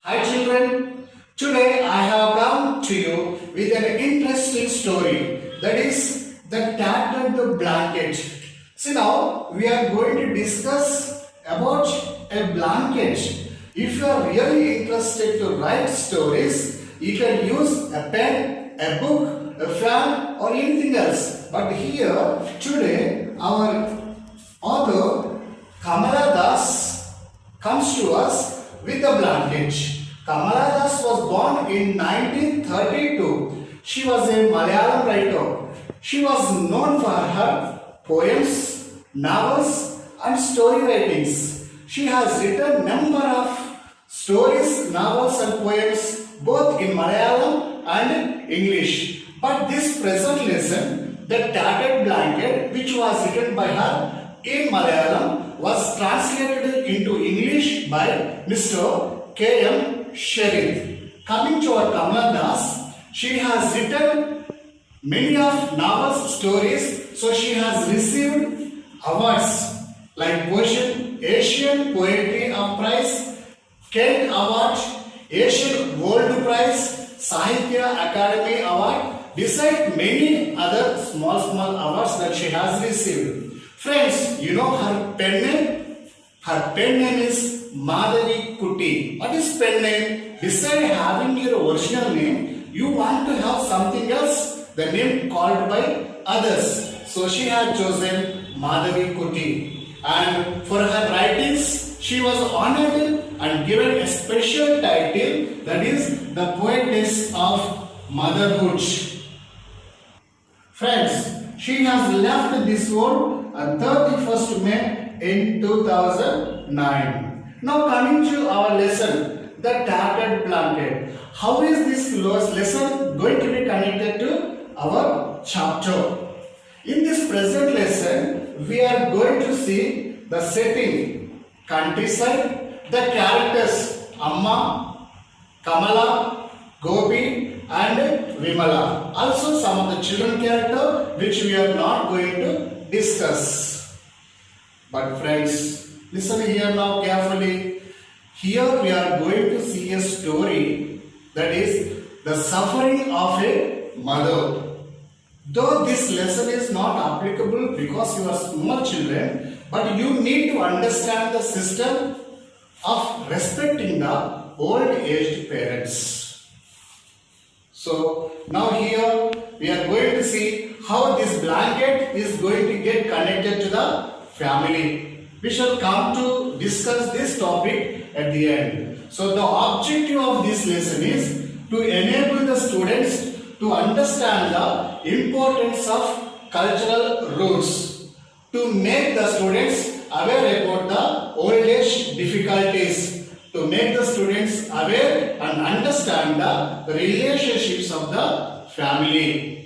Hi children, today I have come to you with an interesting story, that is the tattered blanket. See, now we are going to discuss about a blanket. If you are really interested to write stories, you can use a pen, a book, a fan or anything else. But here today our author Kamala Das comes to us with a blanket. Kamala Das was born in 1932. She was a Malayalam writer. She was known for her poems, novels and story writings. She has written number of stories, novels and poems both in Malayalam and English. But this present lesson, The Tattered Blanket, which was written by her in Malayalam, was translated into English by Mr. K.M. Sherif. Coming to our Kamala Das, she has written many of novels, stories, so she has received awards like Asian Poetry Prize, Kent Award, Asian World Prize, Sahitya Academy Award, besides many other small awards that she has received. Friends, you know her pen name? Her pen name is Madhavi Kuti. What is pen name? Besides having your original name, you want to have something else, the name called by others. So she had chosen Madhavi Kuti. And for her writings, she was honored and given a special title, that is the Poetess of Motherhood. Friends, she has left this world on 31st May in 2009. Now coming to our lesson, The Tattered Blanket. How is this lesson going to be connected to our chapter? In this present lesson, we are going to see the setting, countryside, the characters Amma, Kamala, Gopi and Vimala. Also some of the children character which we are not going to discuss. But friends, listen here now carefully. Here we are going to see a story, that is the suffering of a mother. Though this lesson is not applicable because you are small children, but you need to understand the system of respecting the old-aged parents. So now here we are going to see how this blanket is going to get connected to the family. We shall come to discuss this topic at the end. So the objective of this lesson is to enable the students to understand the importance of cultural roots, to make the students aware about the old age difficulties, to make the students aware and understand the relationships of the family.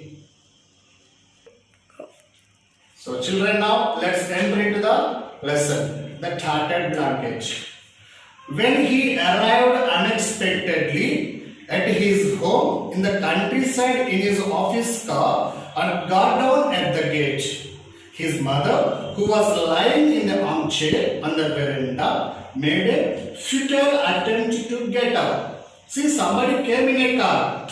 So children, now let's enter into the lesson, The Tattered Blanket. When he arrived unexpectedly at his home in the countryside in his office car and got down at the gate, his mother, who was lying in the armchair on the veranda, made a futile attempt to get up. See, somebody came in a car.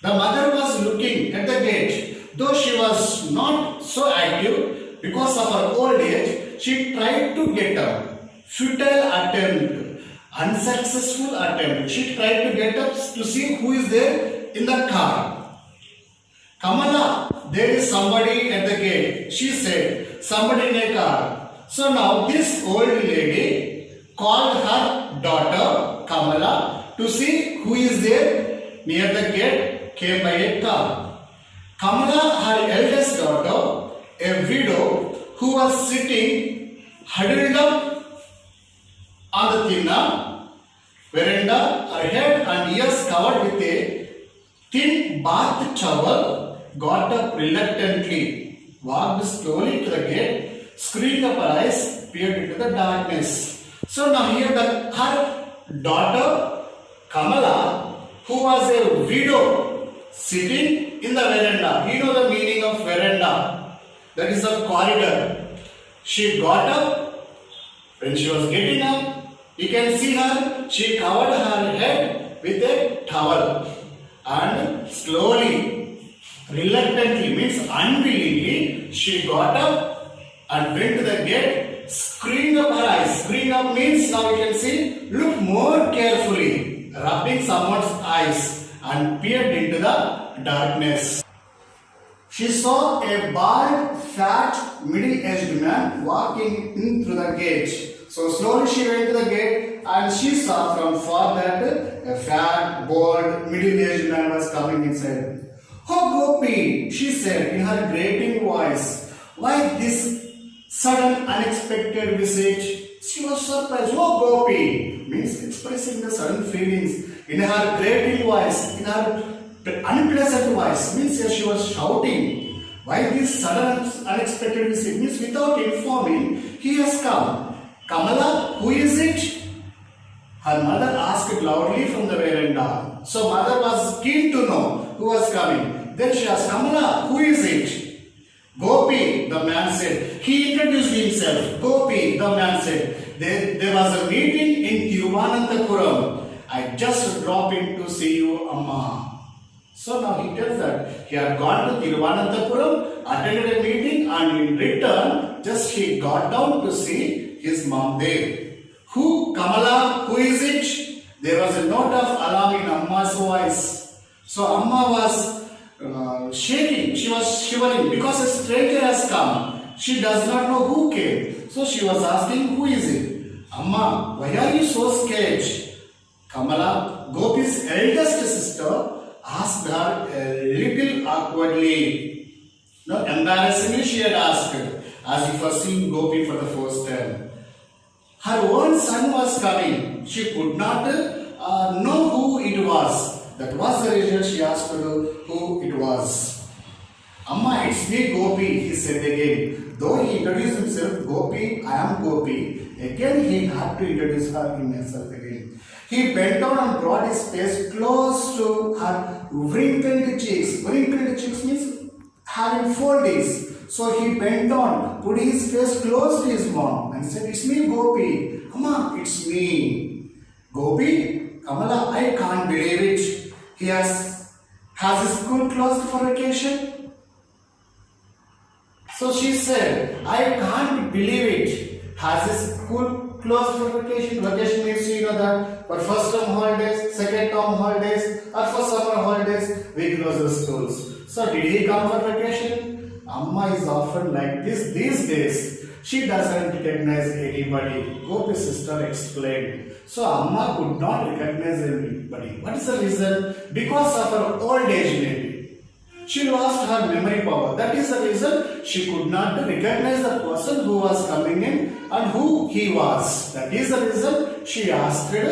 The mother was looking at the gate. Though she was not so active because of her old age, she tried to get up. Futile attempt, unsuccessful attempt. She tried to get up to see who is there in the car. Kamala, there is somebody at the gate. She said, somebody in a car. So now this old lady called her daughter Kamala to see who is there near the gate, came by a car. Kamala, her eldest daughter, a widow who was sitting huddled up on the veranda, her head and ears covered with a thin bath towel, got up reluctantly, walked slowly to the gate, screened up her eyes, peered into the darkness. So now here her daughter Kamala, who was a widow, sitting in the veranda. You know the meaning of veranda. That is a corridor. She got up. When she was getting up, you can see her. she covered her head with a towel and slowly, reluctantly, means unwillingly, she got up and went to the gate, screwing up her eyes. Screwing up means, now you can see, look more carefully, rubbing someone's eyes and peered into the darkness. She saw a bald, fat, middle-aged man walking in through the gate. So slowly she went to the gate and she saw from far that a fat, bald, middle-aged man was coming inside. "Oh Gopi," she said in her grating voice, "why this sudden unexpected visit?" She was surprised. "Oh Gopi," means expressing the sudden feelings in her grating voice, in her unpleasant voice, means she was shouting. Why this sudden unexpected visit? Means without informing, he has come. "Kamala, who is it?" Her mother asked loudly from the veranda. So mother was keen to know who was coming. Then she asked, "Kamala, who is it?" "Gopi," the man said. He introduced himself. "Gopi," the man said. There was a meeting in Thiruvananthapuram. "I just dropped in to see you, Amma." So now he tells that he had gone to Thiruvananthapuram, attended a meeting, and in return, just he got down to see his mom there. "Who? Kamala? Who is it?" There was a note of alarm in Amma's voice. So Amma was shaking. She was shivering because a stranger has come. She does not know who came. So she was asking, "Who is it?" "Amma, why are you so scared?" Kamala, Gopi's eldest sister, asked her a little awkwardly. No, embarrassingly she had asked, as if for seeing Gopi for the first time. Her own son was coming. She could not know who it was. That was the reason she asked who it was. "Amma, it's me, Gopi," he said again. Though he introduced himself, "Gopi, I am Gopi." Again he had to introduce himself again. He bent down and brought his face close to her wrinkled cheeks. Wrinkled cheeks means having foldings. So he bent down, put his face close to his mom and said, "It's me, Gopi." "Amma, it's me." "Gopi, Kamala, I can't believe it. He has his school closed for vacation?" So she said, "I can't believe it. Has his school closed for vacation?" Vacation means you know that for first term holidays, second term holidays, or for summer holidays, we close the schools. So did he come for vacation? Amma is often like this these days. She doesn't recognize anybody. Gopi's sister explained. So Amma could not recognize anybody. What is the reason? Because of her old age maybe. She lost her memory power. That is the reason she could not recognize the person who was coming in and who he was. That is the reason she asked her,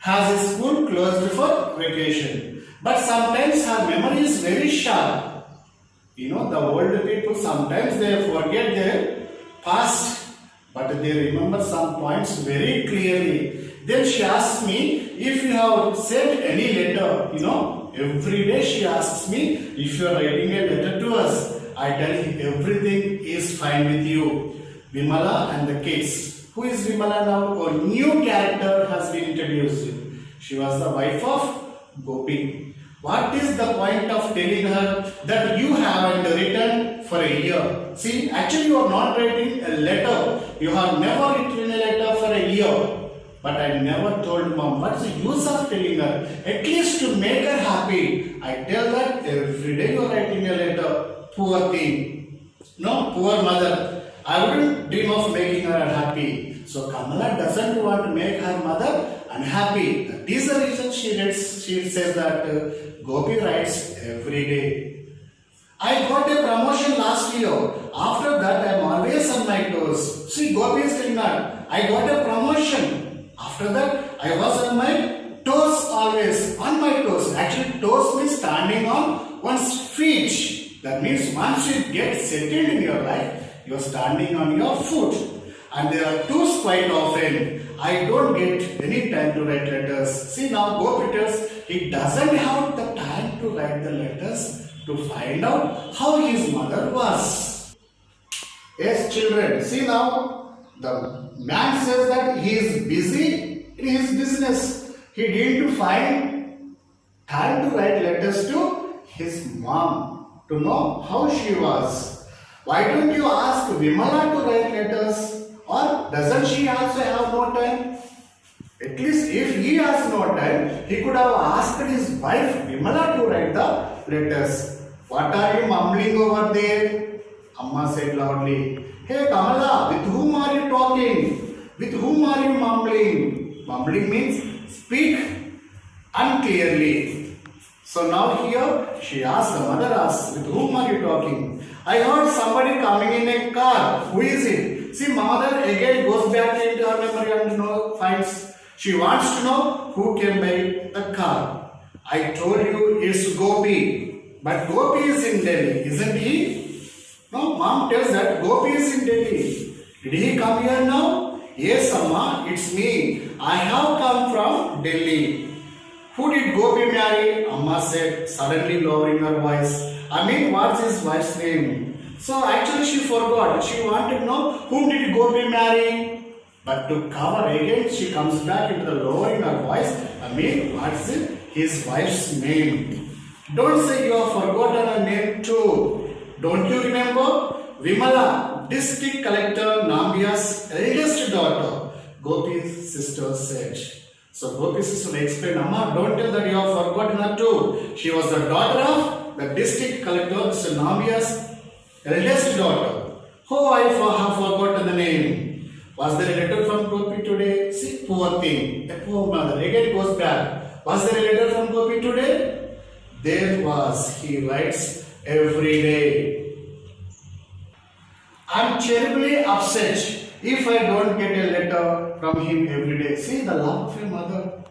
"Has his school closed for vacation?" But sometimes her memory is very sharp. You know, the old people sometimes they forget their past, but they remember some points very clearly. Then she asks me if you have sent any letter. You know, every day she asks me if you are writing a letter to us. I tell her everything is fine with you. Vimala and the kids. Who is Vimala now? A new character has been introduced. She was the wife of Gopi. What is the point of telling her that you haven't written for a year? See, actually you are not writing a letter. You have never written a letter for a year. But I never told mom. What's the use of telling her? At least to make her happy. I tell her every day you are writing a letter. Poor thing. No, poor mother. I wouldn't dream of making her happy. So Kamala doesn't want to make her mother unhappy. That is the reason she says that Gopi writes every day. "I got a promotion last year. After that, I am always on my toes." See, Gopi is saying that I got a promotion. After that, I was on my toes always. On my toes. Actually, toes means standing on one's feet. That means once you get settled in your life, you are standing on your foot. And there are toes quite often. I don't get any time to write letters. See now, Gopi tells he doesn't have the time to write the letters to find out how his mother was. Yes, children, see now, the man says that he is busy in his business. He didn't find time to write letters to his mom to know how she was. Why don't you ask Vimala to write letters? Or doesn't she also have no time? At least if he has no time, he could have asked his wife Vimala to write the letters. What are you mumbling over there? Amma said loudly. Hey Kamala, with whom are you talking? With whom are you mumbling? Mumbling means speak unclearly. So now here she asked, the mother asked, with whom are you talking? I heard somebody coming in a car. Who is it? See, mother again goes back into her memory and finds. She wants to know who came by the car. I told you it's Gopi. But Gopi is in Delhi, isn't he? No, mom tells that Gopi is in Delhi. Did he come here now? Yes, Amma, it's me. I have come from Delhi. Who did Gopi marry? Amma said, suddenly lowering her voice. I mean, what's his wife's name? So actually she forgot. She wanted to know whom did Gopi marry? But to cover again, she comes back into the lowering her voice. I mean, what's his wife's name? Don't say you have forgotten her name too. Don't you remember? Vimala, district collector Nambiya's eldest daughter, Gopi's sister said. So Gopi's sister explained, Amma, don't tell that you have forgotten her too. She was the daughter of the district collector, Mr. Nambiya's eldest daughter. Oh, I have forgotten the name. Was there a letter from Gopi today? See, poor thing, a poor mother. Again goes back. Was there a letter from Gopi today? There was. He writes every day. I am terribly upset if I don't get a letter from him every day. See the love of your mother.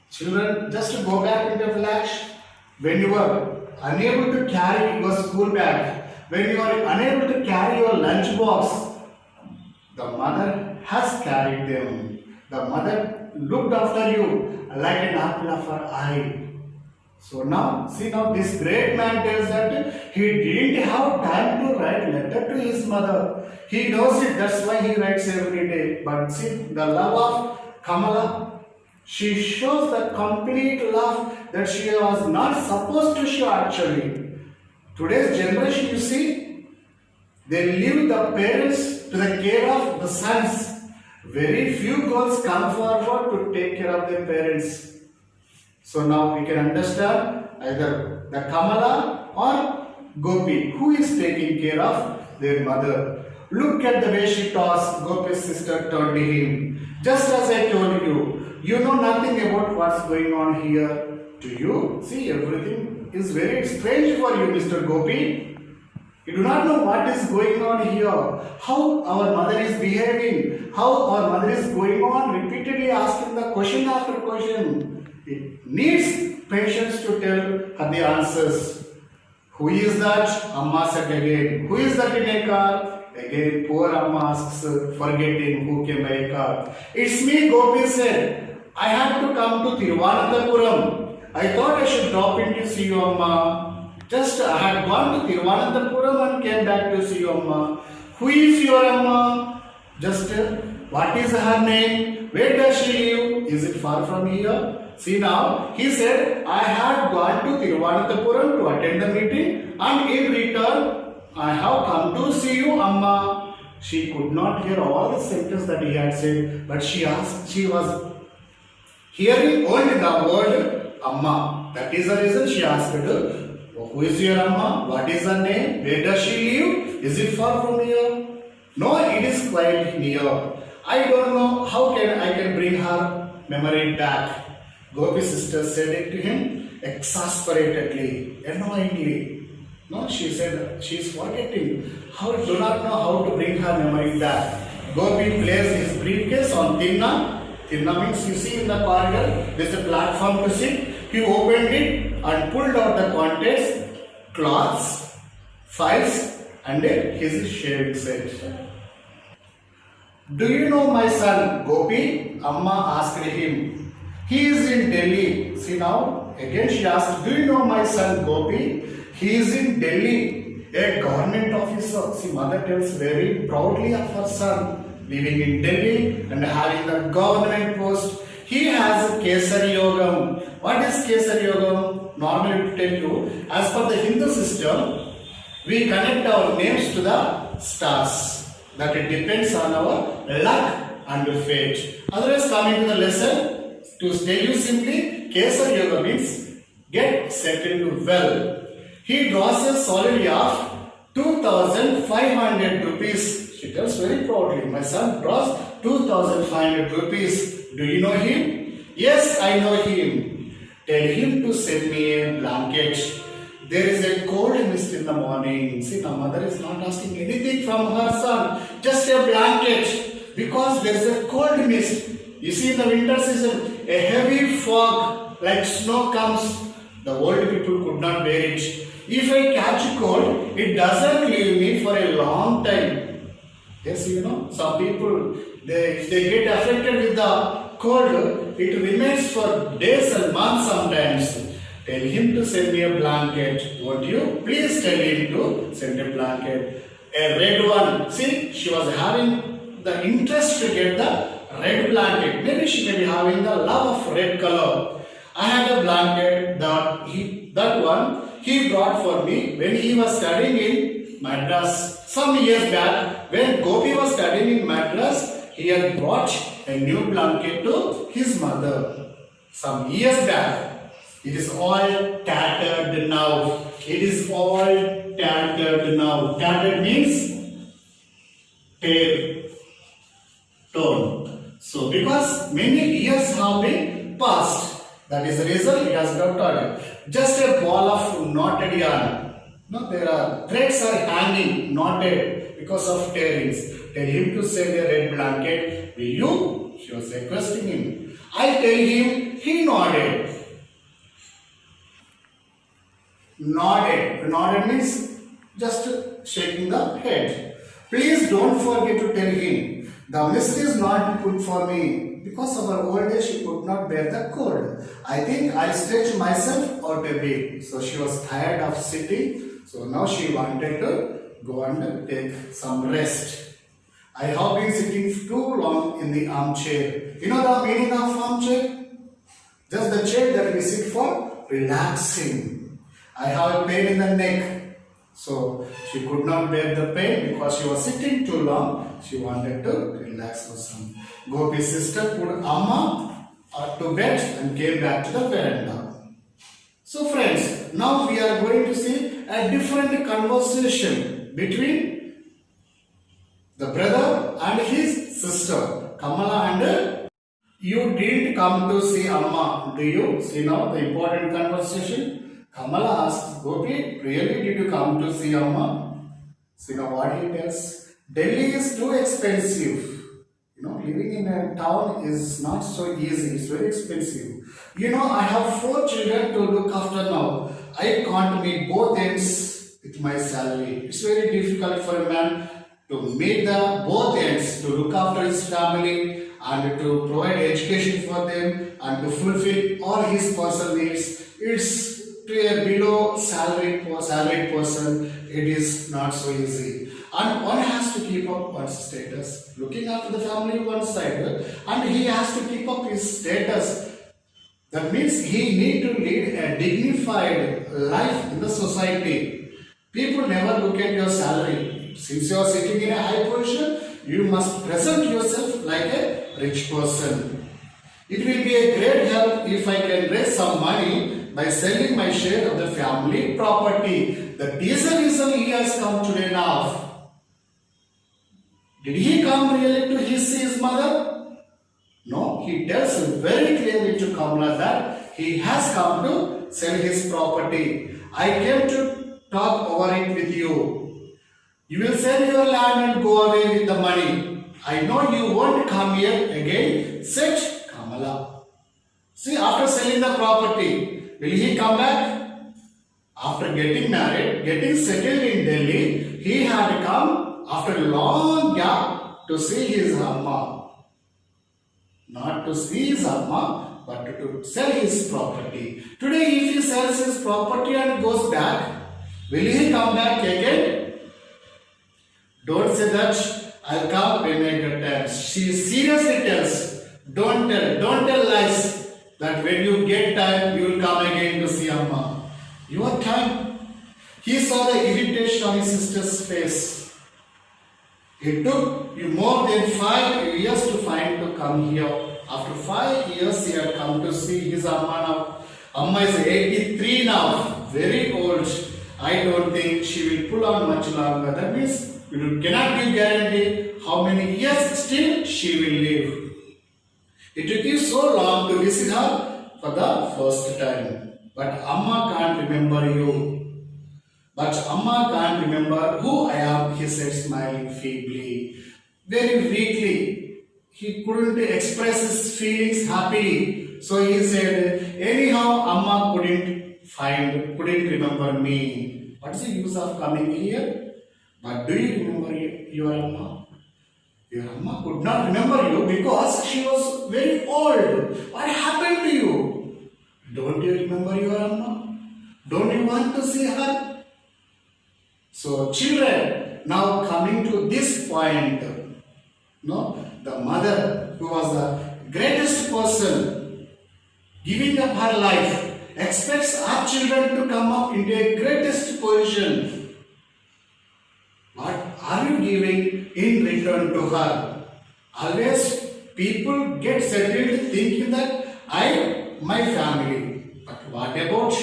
Children, just to go back into a flash, when you are unable to carry your school bag, when you are unable to carry your lunch box, the mother has carried them. The mother looked after you like an apple of her eye. So now, see now this great man tells that he didn't have time to write letter to his mother. He knows it, that's why he writes every day. But see, the love of Kamala, she shows the complete love that she was not supposed to show actually. Today's generation, you see, they leave the parents to the care of the sons. Very few girls come forward to take care of their parents. So now we can understand either the Kamala or Gopi, who is taking care of their mother. Look at the way she tossed. Gopi's sister turned to him. Just as I told you, you know nothing about what's going on here. Do you? See, everything is very strange for you, Mr. Gopi. You do not know what is going on here, how our mother is behaving, how our mother is going on repeatedly asking the question after question. It needs patience to tell her the answers. Who is that? Amma said again. Who is that in a car? Again, poor Amma asks, forgetting who came by a car. It's me, Gopi said. I had to come to Thiruvananthapuram. I thought I should drop in to see you, Amma. Just I had gone to Thiruvananthapuram and came back to see you, Amma. Who is your Amma? Just what is her name? Where does she live? Is it far from here? See now, he said, I had gone to Thiruvananthapuram to attend the meeting and in return, I have come to see you, Amma. She could not hear all the sentences that he had said, but she was hearing only the word Amma. That is the reason she asked her, who is your Amma? What is her name? Where does she live? Is it far from here? No, it is quite near. I don't know how I can bring her memory back. Gopi's sister said it to him exasperatedly, annoyingly. No, she said she is forgetting. Do not know how to bring her memory back. Gopi placed his briefcase on Tinna. Tinna means you see in the corridor, there is a platform to sit. He opened it and pulled out the contents, cloths, files and his shaving set. Do you know my son Gopi? Amma asked him. He is in Delhi. See now, again she asked, do you know my son Gopi? He is in Delhi, a government officer. See, mother tells very proudly of her son. living in Delhi and having the government post. He has Kesari Yogam. What is Kesari Yogam? Normally to tell you, as per the Hindu system, we connect our names to the stars. That it depends on our luck and fate. Otherwise, coming to the lesson, to tell you simply, Kesari Yoga means get settled well. He draws a salary of 2,500 rupees. She tells very proudly, my son draws 2,500 rupees. Do you know him? Yes, I know him. Tell him to send me a blanket. There is a cold mist in the morning. See, the mother is not asking anything from her son, just a blanket, because there is a cold mist. You see, in the winter season, a heavy fog like snow comes. The old people could not bear it. If I catch a cold, it doesn't leave me for a long time. Yes, you know, some people, if they get affected with the cold, it remains for days and months sometimes. Tell him to send me a blanket. Won't you? Please tell him to send a blanket. A red one. See, she was having the interest to get the red blanket. Maybe she may be having the love of red color. I had a blanket that one he brought for me when he was studying in Madras. Some years back, when Gopi was studying in Madras, he had brought a new blanket to his mother. Some years back. It is all tattered now. It is all tattered now. Tattered means tear, torn. So because many years have been passed, that is the reason it has got torn. Just a ball of knotted yarn. No, there are threads are hanging, knotted because of tearings. Tell him to send a red blanket. Will you? She was requesting him. I tell him. He nodded. Nodded means just shaking the head. Please don't forget to tell him the mist is not good for me because of her old age she could not bear the cold. I think I'll stretch myself out a bit. So she was tired of sitting. So now she wanted to go and take some rest. I have been sitting too long in the armchair. You know the meaning of armchair? Just the chair that we sit for relaxing. I have a pain in the neck. So she could not bear the pain because she was sitting too long. She wanted to relax for some. Gopi's sister put Amma to bed and came back to the veranda. So friends, now we are going to see a different conversation between the brother and his sister. Kamala and you didn't come to see Amma, do you? See now the important conversation. Kamala asks, Gopi, really did you come to see Amma? See now what he tells. Delhi is too expensive. You know, living in a town is not so easy. It's very expensive. You know, I have 4 children to look after now. I can't meet both ends with my salary. It's very difficult for a man to meet the both ends, to look after his family and to provide education for them and to fulfill all his personal needs. It's to a below salaried person, it is not so easy. And one has to keep up one's status. Looking after the family one side, and he has to keep up his status. That means he need to lead a dignified life in the society. People never look at your salary. Since you are sitting in a high position, you must present yourself like a rich person. It will be a great help if I can raise some money by selling my share of the family property. That is the reason he has come today now. Did he come really to see his mother? No, he tells very clearly to Kamala that he has come to sell his property. I came to talk over it with you. You will sell your land and go away with the money. I know you won't come here again, said Kamala. See, after selling the property, will he come back? After getting married, getting settled in Delhi, he had come after a long gap to see his Amma. Not to see his Amma, but to sell his property. Today, if he sells his property and goes back, will he come back again? Don't say that I'll come when I get time. She seriously tells, don't tell lies that when you get time, you will come again to see Amma. Your time. He saw the irritation on his sister's face. It took you more than 5 years to find to come here. After 5 years, he had come to see his Amma now. Amma is 83 now, very old. I don't think she will pull on much longer. That means you cannot give guarantee how many years still she will live. It took you so long to visit her for the first time. But Amma can't remember you. But Amma can't remember who I am, he said, smiling feebly. Very weakly, he couldn't express his feelings happily. So he said, anyhow, Amma couldn't remember me. What's the use of coming here? But do you remember your Amma? Your Amma could not remember you because she was very old. What happened to you? Don't you remember your Amma? Don't you want to see her? So children, now coming to this point, the mother who was the greatest person giving up her life expects our children to come up into a greatest position. What are you giving in return to her? Always people get settled thinking that my family. But what about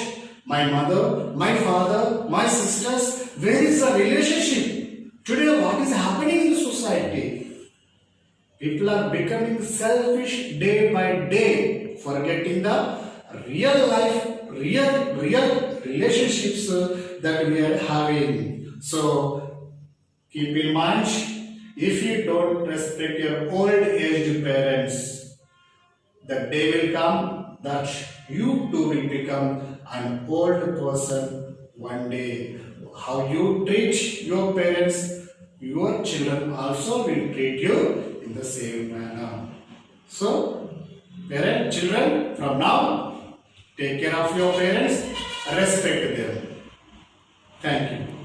my mother, my father, my sisters? Where is the relationship? Today what is happening in the society? People are becoming selfish day by day, forgetting the real life, real relationships that we are having. So keep in mind, if you don't respect your old aged parents, the day will come that you too will become an old person one day. How you treat your parents, your children also will treat you in the same manner. So, children, from now, take care of your parents, respect them. Thank you.